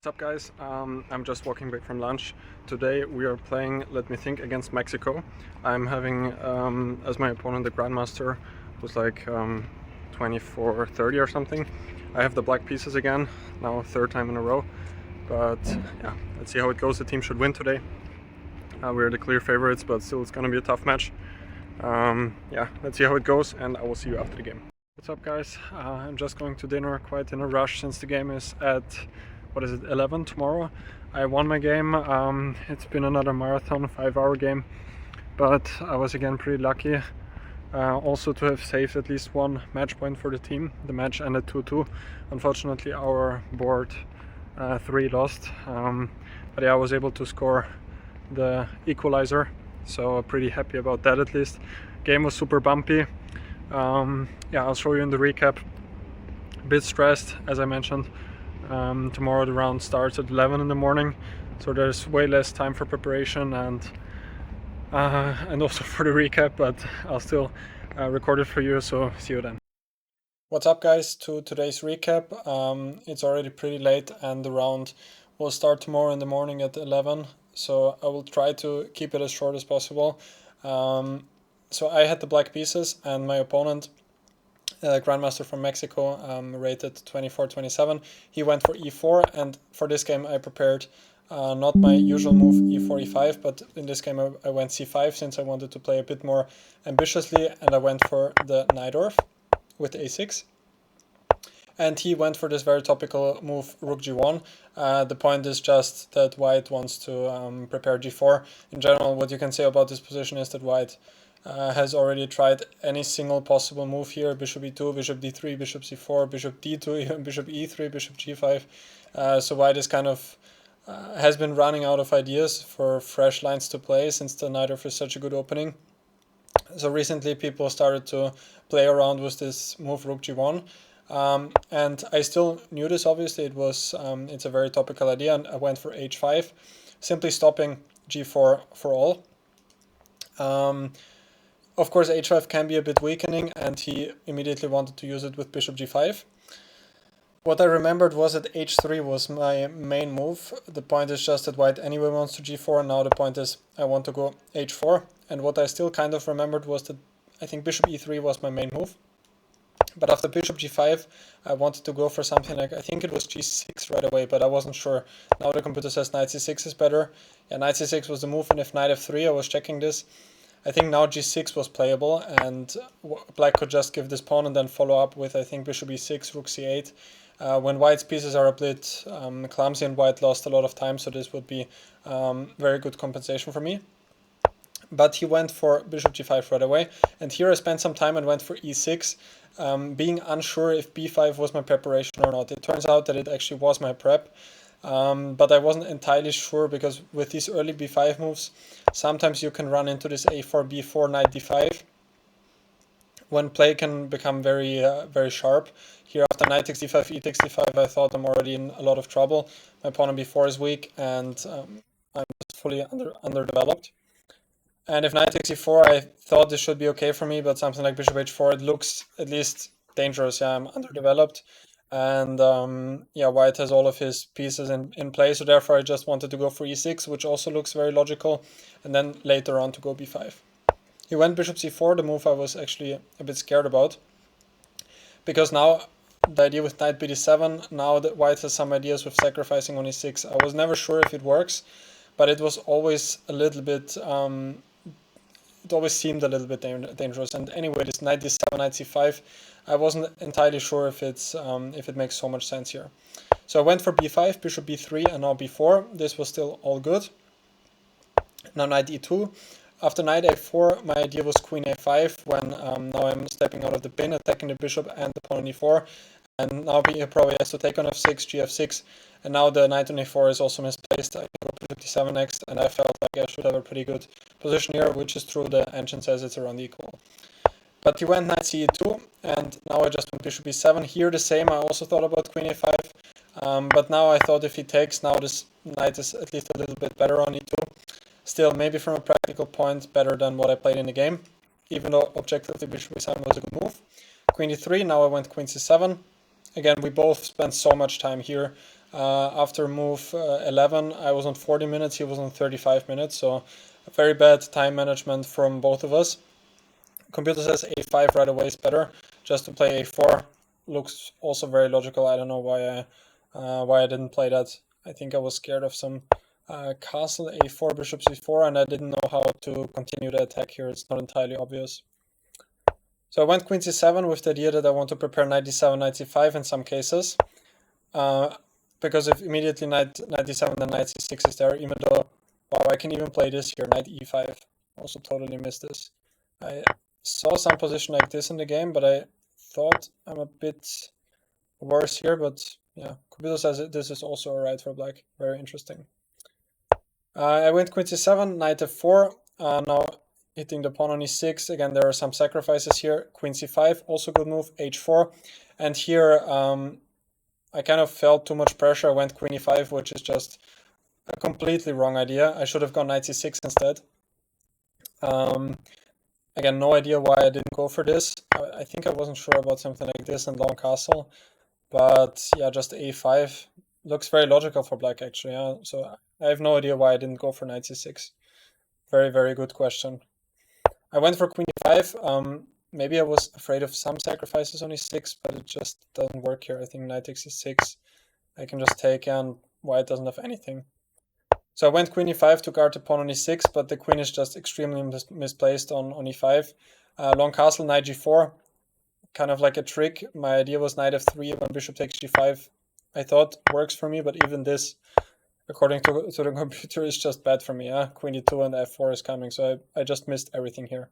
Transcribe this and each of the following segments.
What's up guys, I'm just walking back from lunch. Today we are playing, let me think, against Mexico. I'm having as my opponent the Grandmaster, who's like 24-30 or something. I have the black pieces again, now third time in a row. But yeah, let's see how it goes. The team should win today. We're the clear favorites, but still it's gonna be a tough match. Yeah, let's see how it goes and I will see you after the game. What's up guys, I'm just going to dinner, quite in a rush since the game is at 11 tomorrow. I won my game. It's been another marathon 5-hour game, but I was again pretty lucky also to have saved at least one match point for the team. The match ended 2-2. Unfortunately our board 3 lost, but yeah, I was able to score the equalizer, so pretty happy about that at least. Game was super bumpy. Yeah, I'll show you in the recap. A bit stressed, as I mentioned. Tomorrow the round starts at 11 in the morning, so there's way less time for preparation and also for the recap, but I'll still record it for you, so see you then. What's up guys, to today's recap. It's already pretty late and the round will start tomorrow in the morning at 11, so I will try to keep it as short as possible. So I had the black pieces and my opponent, Grandmaster from Mexico, rated 24-27. He went for e4, and for this game I prepared not my usual move e4, e5, but in this game I went c5 since I wanted to play a bit more ambitiously, and I went for the Najdorf with a6. And he went for this very topical move, rook g1. The point is just that white wants to prepare g4. In general, what you can say about this position is that white has already tried any single possible move here: bishop e2, bishop d3, bishop c4, bishop d2, even bishop e3, bishop g5. So white is kind of has been running out of ideas for fresh lines to play since the Najdorf is such a good opening. So recently people started to play around with this move rook g1. And I still knew this, obviously. It's a very topical idea, and I went for h5, simply stopping g4 for all. Of course, h5 can be a bit weakening, and he immediately wanted to use it with bishop g5. What I remembered was that h3 was my main move. The point is just that white anyway wants to g4, and now the point is I want to go h4. And what I still kind of remembered was that I think bishop e3 was my main move. But after bishop g5, I wanted to go for something like, I think it was g6 right away, but I wasn't sure. Now the computer says knight c6 is better. Yeah, knight c6 was the move, and if knight f3, I was checking this. I think now g6 was playable, and black could just give this pawn and then follow up with, I think, bishop e6, rook c8. When white's pieces are a bit clumsy and white lost a lot of time, so this would be very good compensation for me. But he went for bishop g5 right away, and here I spent some time and went for e6, being unsure if b5 was my preparation or not. It turns out that it actually was my prep. But I wasn't entirely sure, because with these early b5 moves, sometimes you can run into this a4, b4, knight d5, when play can become very very sharp. Here after knight takes d5, e takes d5, I thought I'm already in a lot of trouble. My pawn on b4 is weak, and I'm just fully underdeveloped. And if knight takes e4, I thought this should be okay for me, but something like bishop h4, it looks at least dangerous. Yeah, I'm underdeveloped. And yeah, white has all of his pieces in play, so therefore I just wanted to go for e6, which also looks very logical, and then later on to go b5. He went bishop c4, the move I was actually a bit scared about, because now the idea with knight bd7, now that white has some ideas with sacrificing on e6. I was never sure if it works, but it was always a little bit, it always seemed a little bit dangerous. And anyway, this knight d7, knight c5, I wasn't entirely sure if it makes so much sense here. So I went for b5, bishop b3, and now b4. This was still all good. Now knight e2. After knight a4, my idea was queen a5, when now I'm stepping out of the pin, attacking the bishop and the pawn on e4. And now he probably has to take on f6, gf6, and now the knight on a4 is also misplaced. I can go bishop d7 next, and I felt like I should have a pretty good position here, which is true. The engine says it's around equal. But he went knight ce2, and now I just went bishop e7. Here the same, I also thought about queen a5, but now I thought if he takes, now this knight is at least a little bit better on e2. Still, maybe from a practical point, better than what I played in the game, even though objectively bishop e7 was a good move. Queen e3, now I went queen c7. Again, we both spent so much time here. After move 11, I was on 40 minutes, he was on 35 minutes, so very bad time management from both of us. Computer says a5 right away is better. Just to play a4 looks also very logical. I don't know why I didn't play that. I think I was scared of some castle a4, bishop c4, and I didn't know how to continue the attack here. It's not entirely obvious. So I went queen c7 with the idea that I want to prepare knight d7, knight c5 in some cases. Because if immediately knight d7, then knight c6 is there, even though, wow, I can even play this here, knight e5. Also totally missed this. I saw some position like this in the game, but I thought I'm a bit worse here, but yeah, computer says this is also alright for black. Very interesting. I went queen c7, knight f4, now hitting the pawn on e6. Again, there are some sacrifices here. Queen c5, also good move, h4. And here I kind of felt too much pressure. I went queen e5, which is just a completely wrong idea. I should have gone knight c6 instead. Again, no idea why I didn't go for this. I think I wasn't sure about something like this in long castle. But yeah, just a5 looks very logical for black, actually. Yeah. So I have no idea why I didn't go for knight c6. Very, very good question. I went for queen e5. Maybe I was afraid of some sacrifices on e6, but it just doesn't work here. I think knight takes e6. I can just take, and white doesn't have anything. So I went queen e5 to guard the pawn on e6, but the queen is just extremely misplaced on e5. Long castle, knight g4, kind of like a trick. My idea was knight f3 when bishop takes g5. I thought works for me, but even this, according to the computer, is just bad for me. Queen e2 and f4 is coming, so I just missed everything here.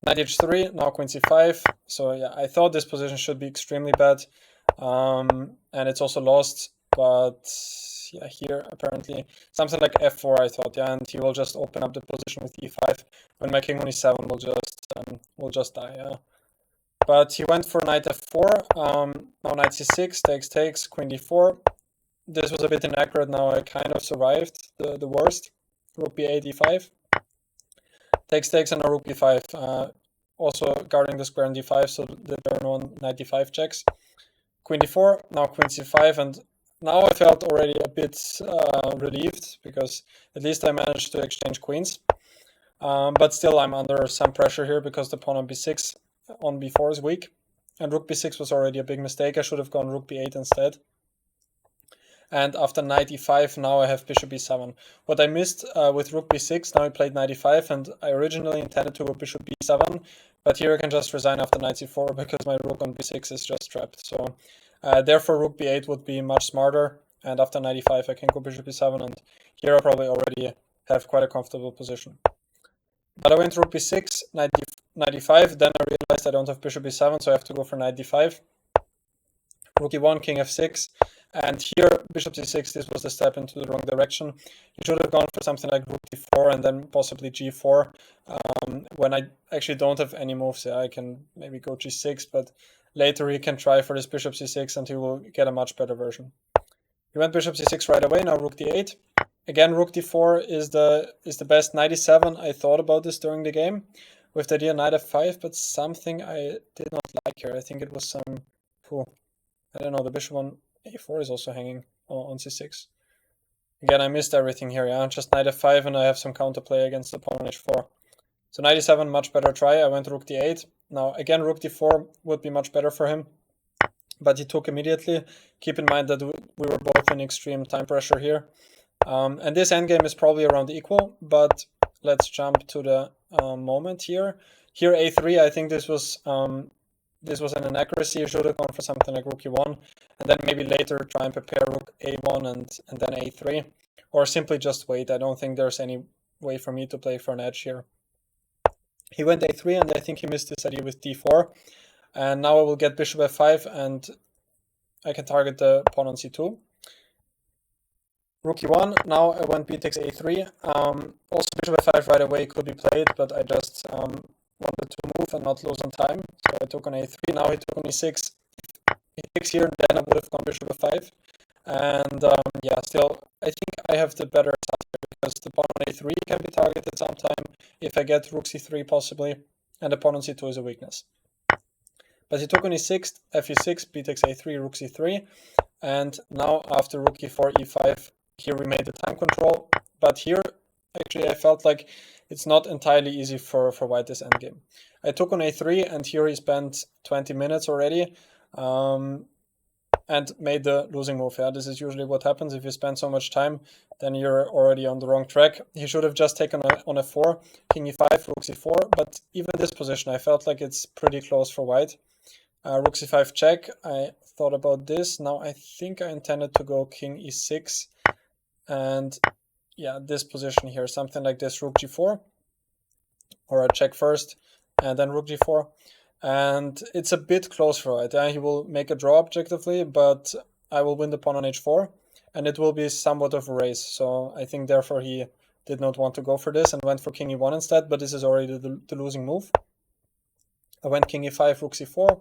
Knight h3, now queen c5. So yeah, I thought this position should be extremely bad, and it's also lost, but yeah, here apparently something like f4 I thought, yeah, and he will just open up the position with e5 when my king on e7 will just die, yeah. But he went for knight f4, now knight c6, takes, queen d4. This was a bit inaccurate. Now I kind of survived the worst. Rook b8, e5. Takes, and now rook b5. Also guarding the square on d5, so there are no knight d5 checks. Queen d4, now queen c5, and now I felt already a bit relieved, because at least I managed to exchange queens. But still I'm under some pressure here, because the pawn on b6 on b4 is weak. And rook b6 was already a big mistake. I should have gone rook b8 instead. And after knight e5, now I have bishop e7. What I missed with rook b6, now I played knight e5, and I originally intended to go bishop b7, but here I can just resign after knight c4 because my rook on b6 is just trapped. So therefore rook b8 would be much smarter, and after knight e5 I can go bishop e7, and here I probably already have quite a comfortable position. But I went rook b6, knight e5, then I realized I don't have bishop e7, so I have to go for knight d5. Rook e1, king f6, and here bishop c6, this was a step into the wrong direction. You should have gone for something like rook d4 and then possibly g4. When I actually don't have any moves, yeah, I can maybe go g6, but later he can try for this bishop c6 and he will get a much better version. He went bishop c6 right away, now rook d8. Again, rook d4 is the best. Knight e7, I thought about this during the game with the idea knight f5, but something I did not like here. I think it was some... I don't know, the bishop on a4 is also hanging on c6. Again, I missed everything here, yeah, just knight f5 and I have some counterplay against the pawn on h4. So knight e7, much better try. I went rook d8. Now, again, rook d4 would be much better for him, but he took immediately. Keep in mind that we were both in extreme time pressure here. And this endgame is probably around equal, but let's jump to the moment here. Here a3, I think this was an inaccuracy. You should have gone for something like rook e1, and then maybe later try and prepare rook a1 and then a3, or simply just wait. I don't think there's any way for me to play for an edge here. He went a3, and I think he missed this idea with d4, and now I will get bishop f5, and I can target the pawn on c2. Rook e1, now I went b takes a3. Also bishop f5 right away could be played, but I just wanted to move and not lose on time, so I took on a3. Now he took on e6. He takes here, then I would have gone bishop f5. And yeah, still, I think I have the better side here, because the pawn on a3 can be targeted sometime if I get rook c3 possibly, and the pawn on c2 is a weakness. But he took on e6, fe6, b takes a3, rook c3, and now after rook e4, e5, here we made the time control. But here, actually, I felt like it's not entirely easy for white this endgame. I took on a3, and here he spent 20 minutes already, and made the losing move. Yeah, this is usually what happens if you spend so much time, then you're already on the wrong track. He should have just taken on a4, king e5, rook c4, but even this position, I felt like it's pretty close for white. Rook c5 check. I thought about this. Now I think I intended to go king e6, and yeah, this position here, something like this, rook g4, or a check first, and then rook g4. And it's a bit close for white. He will make a draw objectively, but I will win the pawn on h4, and it will be somewhat of a race. So I think therefore he did not want to go for this and went for king e1 instead, but this is already the losing move. I went king e5, rook c4.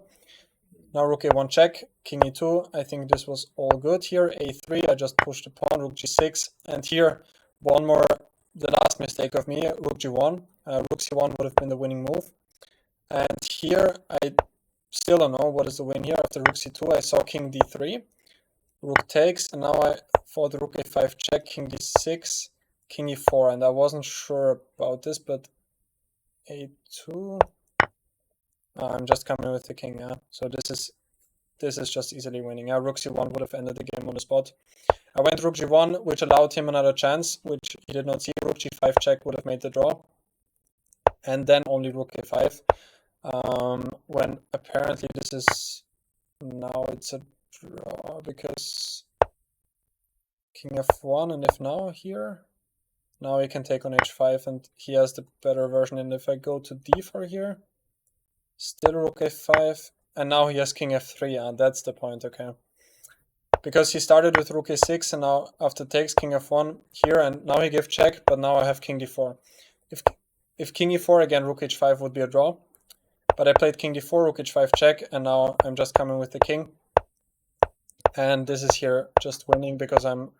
Now rook a1 check, king e2. I think this was all good here. a3, I just pushed the pawn, rook g6. And here, one more, the last mistake of me, rook g1. Rook c1 would have been the winning move. And here, I still don't know what is the win here. After rook c2, I saw king d3, rook takes, and now I fought rook a5 check, king d6, king e4, and I wasn't sure about this, but a2. I'm just coming with the king, yeah. So this is just easily winning. Yeah, rook c1 would have ended the game on the spot. I went rook g1, which allowed him another chance, which he did not see. Rook g5 check would have made the draw, and then only rook a5. When apparently this is, now it's a draw because king f1, and if now here, now he can take on h5, and he has the better version. And if I go to d4 here, still rook a5, and now he has king f3, and that's the point, okay. Because he started with rook a6, and now after takes king f1 here, and now he gave check, but now I have king d4. If king e4 again, rook h5 would be a draw. But I played king d4, rook h5 check, and now I'm just coming with the king. And this is here just winning because I'm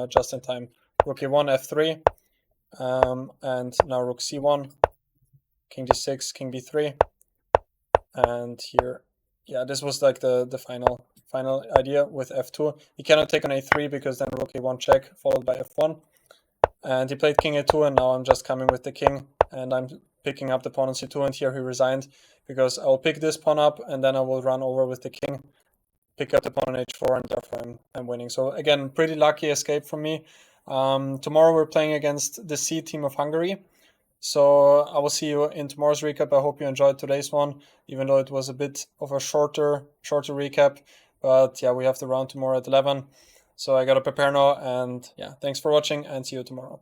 just in time. Rook e1, f3, and now rook c1, king d6, king b3, and here, yeah, this was like the final idea with f2. He cannot take on a3 because then rook a1 check followed by f1, and he played king a2, and now I'm just coming with the king, and I'm picking up the pawn on c2, and here he resigned because I'll pick this pawn up, and then I will run over with the king, pick up the pawn on h4, and therefore I'm winning. So again, pretty lucky escape from me. Tomorrow we're playing against the C team of Hungary. So I will see you in tomorrow's recap. I hope you enjoyed today's one, even though it was a bit of a shorter recap. But yeah, we have the round tomorrow at 11. So I gotta prepare now, and yeah, thanks for watching, and see you tomorrow.